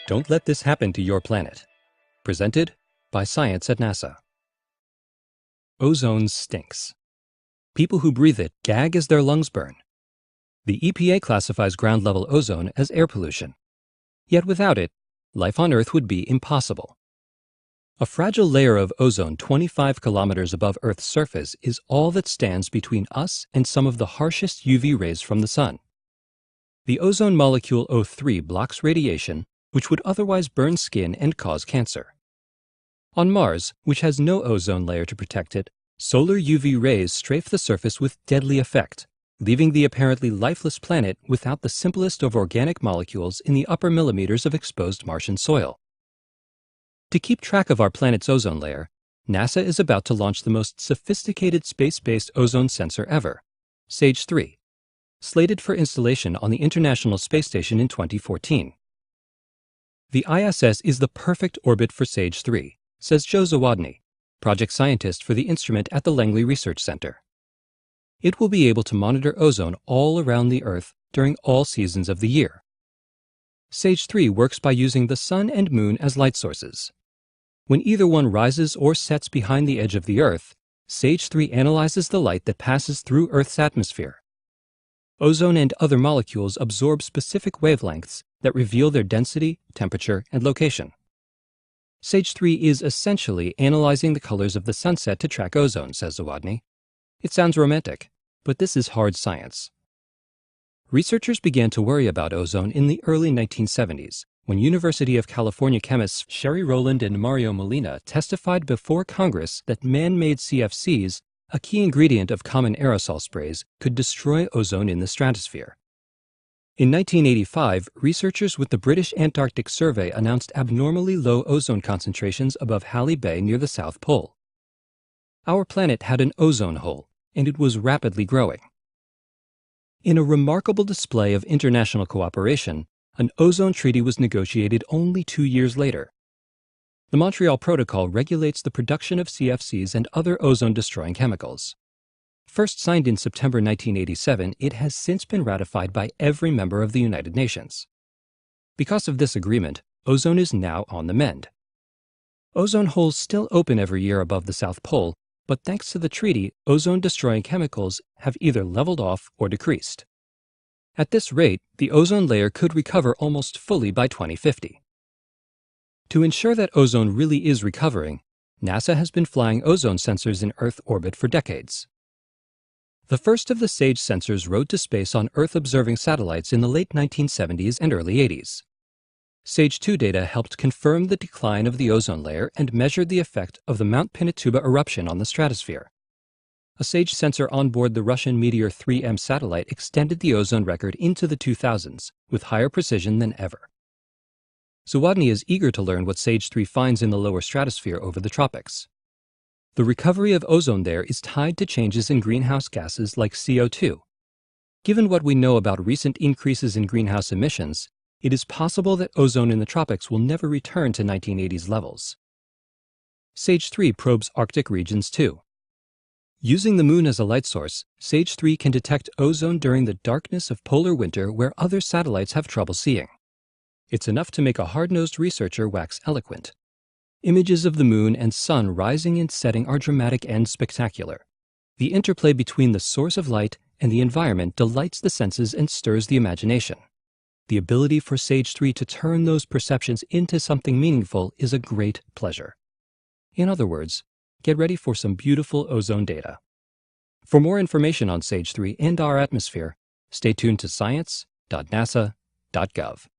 Don't let this happen to your planet. Presented by Science at NASA. Ozone stinks. People who breathe it gag as their lungs burn. The EPA classifies ground-level ozone as air pollution. Yet without it, life on Earth would be impossible. A fragile layer of ozone 25 kilometers above Earth's surface is all that stands between us and some of the harshest UV rays from the sun. The ozone molecule O3 blocks radiation, which would otherwise burn skin and cause cancer. On Mars, which has no ozone layer to protect it, solar UV rays strafe the surface with deadly effect, leaving the apparently lifeless planet without the simplest of organic molecules in the upper millimeters of exposed Martian soil. To keep track of our planet's ozone layer, NASA is about to launch the most sophisticated space-based ozone sensor ever, SAGE-3, slated for installation on the International Space Station in 2014. The ISS is the perfect orbit for SAGE-3, says Joe Zawodny, project scientist for the instrument at the Langley Research Center. It will be able to monitor ozone all around the Earth during all seasons of the year. SAGE-3 works by using the sun and moon as light sources. When either one rises or sets behind the edge of the Earth, SAGE-3 analyzes the light that passes through Earth's atmosphere. Ozone and other molecules absorb specific wavelengths that reveal their density, temperature, and location. SAGE-3 is essentially analyzing the colors of the sunset to track ozone, says Zawodny. It sounds romantic, but this is hard science. Researchers began to worry about ozone in the early 1970s, when University of California chemists Sherry Rowland and Mario Molina testified before Congress that man-made CFCs, a key ingredient of common aerosol sprays, could destroy ozone in the stratosphere. In 1985, researchers with the British Antarctic Survey announced abnormally low ozone concentrations above Halley Bay near the South Pole. Our planet had an ozone hole, and it was rapidly growing. In a remarkable display of international cooperation, an ozone treaty was negotiated only 2 years later. The Montreal Protocol regulates the production of CFCs and other ozone-destroying chemicals. First signed in September 1987, it has since been ratified by every member of the United Nations. Because of this agreement, ozone is now on the mend. Ozone holes still open every year above the South Pole, but thanks to the treaty, ozone-destroying chemicals have either leveled off or decreased. At this rate, the ozone layer could recover almost fully by 2050. To ensure that ozone really is recovering, NASA has been flying ozone sensors in Earth orbit for decades. The first of the SAGE sensors rode to space on Earth-observing satellites in the late 1970s and early 80s. SAGE-2 data helped confirm the decline of the ozone layer and measured the effect of the Mount Pinatubo eruption on the stratosphere. A SAGE sensor on board the Russian Meteor 3M satellite extended the ozone record into the 2000s with higher precision than ever. Zawodny is eager to learn what SAGE-3 finds in the lower stratosphere over the tropics. The recovery of ozone there is tied to changes in greenhouse gases like CO2. Given what we know about recent increases in greenhouse emissions, it is possible that ozone in the tropics will never return to 1980s levels. SAGE-3 probes Arctic regions too. Using the moon as a light source, SAGE-3 can detect ozone during the darkness of polar winter where other satellites have trouble seeing. It's enough to make a hard-nosed researcher wax eloquent. Images of the moon and sun rising and setting are dramatic and spectacular. The interplay between the source of light and the environment delights the senses and stirs the imagination. The ability for SAGE-3 to turn those perceptions into something meaningful is a great pleasure. In other words, get ready for some beautiful ozone data. For more information on SAGE-3 and our atmosphere, stay tuned to science.nasa.gov.